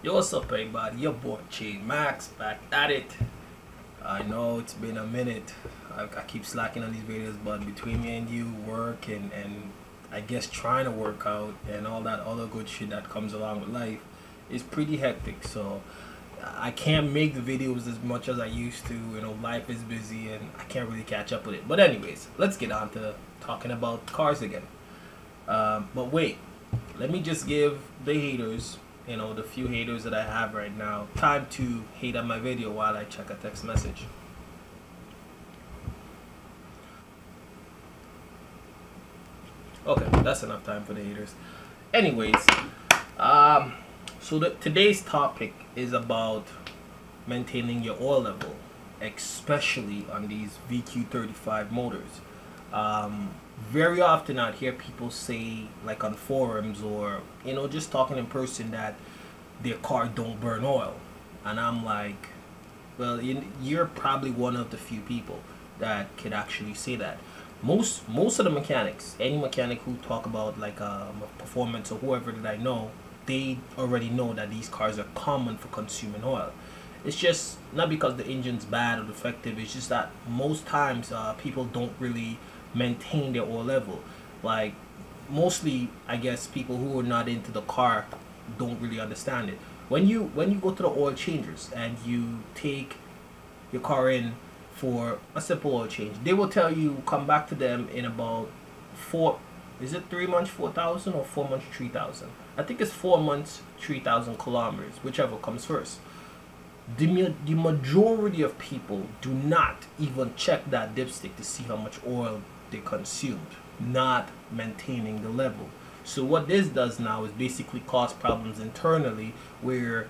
Yo, what's up, everybody? Your boy Chain Max back at it. I know it's been a minute. I keep slacking on these videos, but between me and you, work and I guess trying to work out and all that other good shit that comes along with life is pretty hectic. So I can't make the videos as much as I used to. You know, life is busy and I can't really catch up with it. But anyways, let's get on to talking about cars again. But wait, let me just give the haters, you know, the few haters that I have right now, time to hate on my video while I check a text message. Okay, that's enough time for the haters. Anyways, today's topic is about maintaining your oil level, especially on these VQ35 motors. Very often I'd hear people say, like on forums or just talking in person, that their car don't burn oil, and I'm like, well, you're probably one of the few people that could actually say that. Most of the mechanics, any mechanic who talk about like performance or whoever that I know, they already know that these cars are common for consuming oil. It's just not because the engine's bad or defective. It's just that most times people don't really maintain their oil level. Like, mostly, I guess, people who are not into the car don't really understand it. When you go to the oil changers and you take your car in for a simple oil change, they will tell you come back to them in about 3 months 4,000 or 4 months 3,000. I think it's 4 months 3,000 kilometers, whichever comes first. The majority of people do not even check that dipstick to see how much oil they consumed, not maintaining the level. So what this does now is basically cause problems internally, where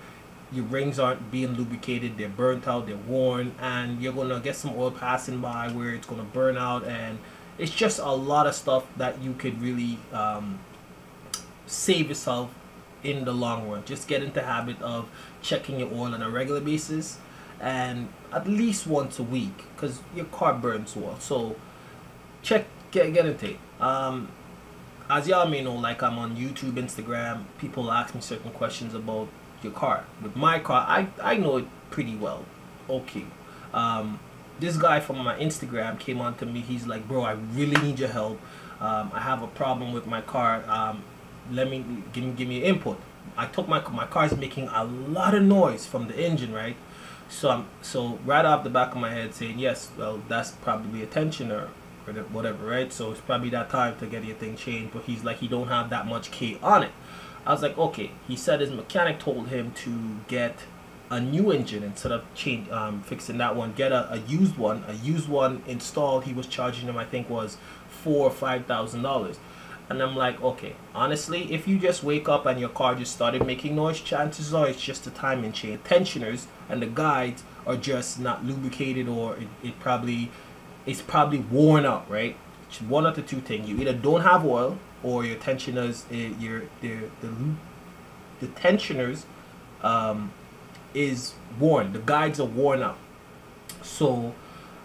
your rings aren't being lubricated, they're burnt out, they're worn, and you're gonna get some oil passing by where it's gonna burn out, and it's just a lot of stuff that you could really save yourself in the long run. Just get into the habit of checking your oil on a regular basis, and at least once a week, because your car burns oil. So get into it. As y'all may know, like, I'm on YouTube, Instagram, people ask me certain questions about your car. With my car, I know it pretty well. Okay. This guy from my Instagram came on to me. He's like, bro, I really need your help. I have a problem with my car. Let me give me input. I took my car's making a lot of noise from the engine, right? So right off the back of my head saying, yes, well, that's probably a tensioner or whatever, right? So it's probably that time to get your thing changed. But he's like, he don't have that much K on it. I was like, okay. He said his mechanic told him to get a new engine instead of fixing that one. Get a used one. A used one installed. He was charging him, I think, was $4,000 or $5,000. And I'm like, okay, honestly, if you just wake up and your car just started making noise, chances are it's just a timing chain. Tensioners and the guides are just not lubricated, or it's probably worn out, right? It's one of the two things. You either don't have oil, or your tensioners, the tensioners is worn. The guides are worn out. So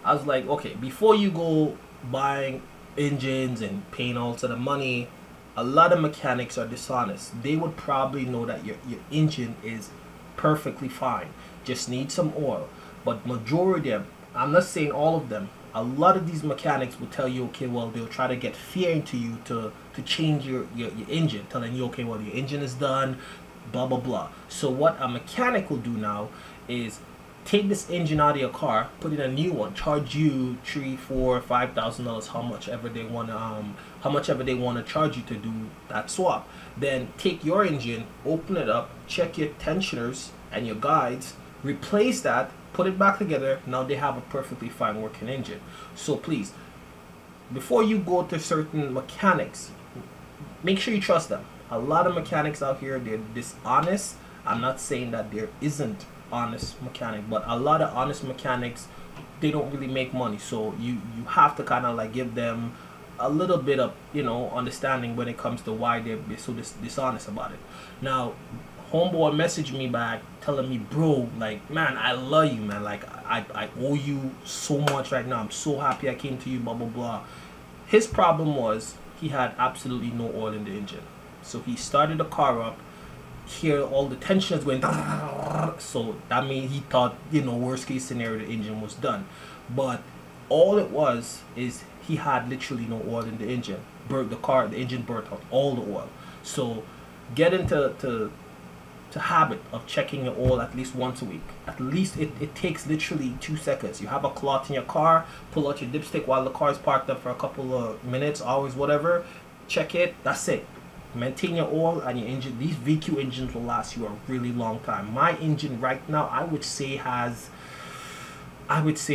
I was like, okay, before you go buying engines and paying all to the money, a lot of mechanics are dishonest. They would probably know that your engine is perfectly fine, just need some oil. But majority of them, I'm not saying all of them, a lot of these mechanics will tell you, okay, well, they'll try to get fear into you to change your engine, telling you, okay, well, your engine is done, blah blah blah. So what a mechanic will do now is take this engine out of your car, put in a new one, charge you $3,000, $4,000, $5,000, how much ever they want to charge you to do that swap. Then take your engine, open it up, check your tensioners and your guides, replace that, put it back together. Now they have a perfectly fine working engine. So please, before you go to certain mechanics, make sure you trust them. A lot of mechanics out here, they're dishonest. I'm not saying that there isn't honest mechanic, but a lot of honest mechanics, they don't really make money. So you have to kind of like give them a little bit of understanding when it comes to why they're so dishonest about it. Now, homeboy messaged me back telling me, bro, like, man, I love you, man, like, I owe you so much right now. I'm so happy I came to you, blah blah blah. His problem was he had absolutely no oil in the engine. So he started the car up, hear all the tension is going, so that means he thought, you know, worst case scenario, the engine was done. But all it was is he had literally no oil in the engine. The engine burnt out all the oil. So get into habit of checking your oil at least once a week. At least it takes literally 2 seconds. You have a cloth in your car, pull out your dipstick while the car is parked up for a couple of minutes, hours, whatever, check it, that's it. Maintain your oil and your engine. These VQ engines will last you a really long time. My engine right now, I would say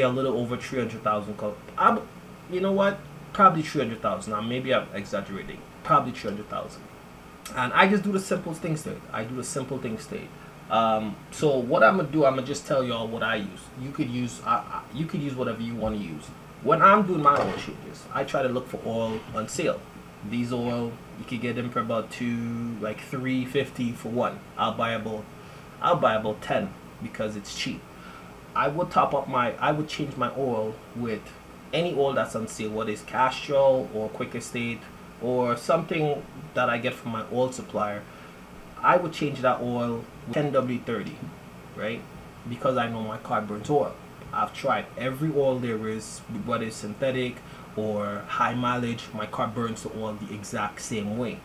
a little over 300,000. You know what? Probably 300,000. Now maybe I'm exaggerating. Probably 300,000. And I just do the simple things to it. So what I'm gonna do, I'm gonna just tell y'all what I use. You could use whatever you want to use. When I'm doing my oil changes, I try to look for oil on sale. These oil, you could get them for about $3.50 for one. I'll buy about 10 because it's cheap. I would change my oil with any oil that's on sale, whether it's Castrol or Quick Estate or something that I get from my oil supplier. I would change that oil with 10W30, right? Because I know my car burns oil. I've tried every oil there is, whether it's synthetic or high mileage, my car burns the oil the exact same way.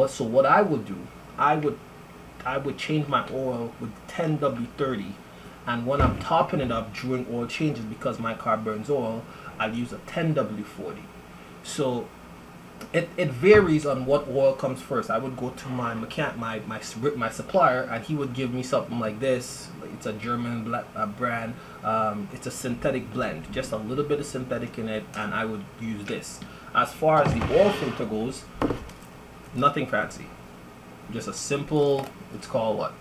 So what I would do, I would change my oil with 10W30, and when I'm topping it up during oil changes, because my car burns oil, I'll use a 10W40. So it varies on what oil comes first. I would go to my mechanic, my supplier, and he would give me something like this. It's a German brand. It's a synthetic blend, just a little bit of synthetic in it, and I would use this. As far as the oil filter goes, nothing fancy, just a simple, it's called what?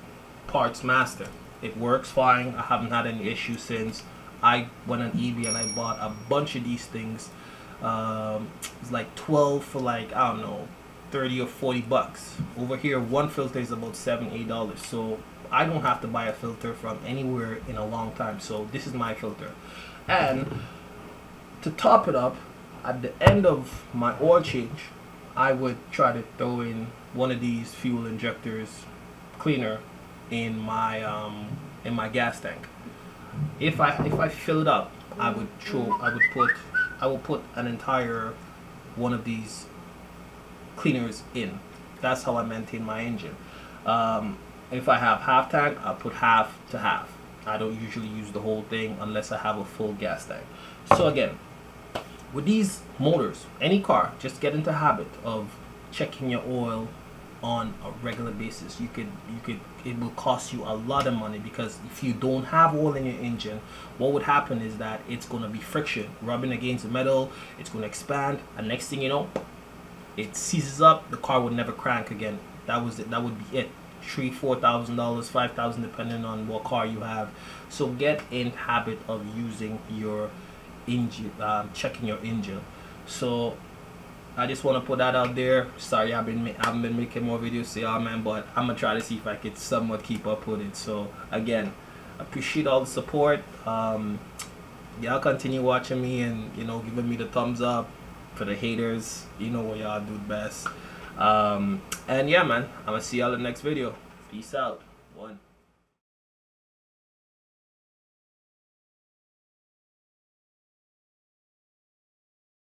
Parts Master. It works fine. I haven't had any issues since. I went on eBay and I bought a bunch of these things. It's like 12 for like, I don't know, 30 or 40 bucks. Over here, one filter is about $7-8. So I don't have to buy a filter from anywhere in a long time. So this is my filter. And to top it up, at the end of my oil change, I would try to throw in one of these fuel injectors cleaner in my gas tank. If I fill it up, I would put an entire one of these cleaners in. That's how I maintain my engine. If I have half tank, I'll put half to half. I don't usually use the whole thing unless I have a full gas tank. So again, with these motors, any car, just get into habit of checking your oil on a regular basis. It will cost you a lot of money, because if you don't have oil in your engine, what would happen is that it's going to be friction rubbing against the metal. It's going to expand, and next thing you know, it seizes up. The car would never crank again. That would be it. $3,000-4,000, $5,000, depending on what car you have. So get in habit of using your engine, checking your engine. So I just want to put that out there. Sorry, I haven't been making more videos, say, oh man, but I'm gonna try to see if I could somewhat keep up with it. So again, appreciate all the support. Y'all continue watching me and, you know, giving me the thumbs up. For the haters, you know what y'all do best. And yeah, man, I'm gonna see y'all in the next video. Peace out. One.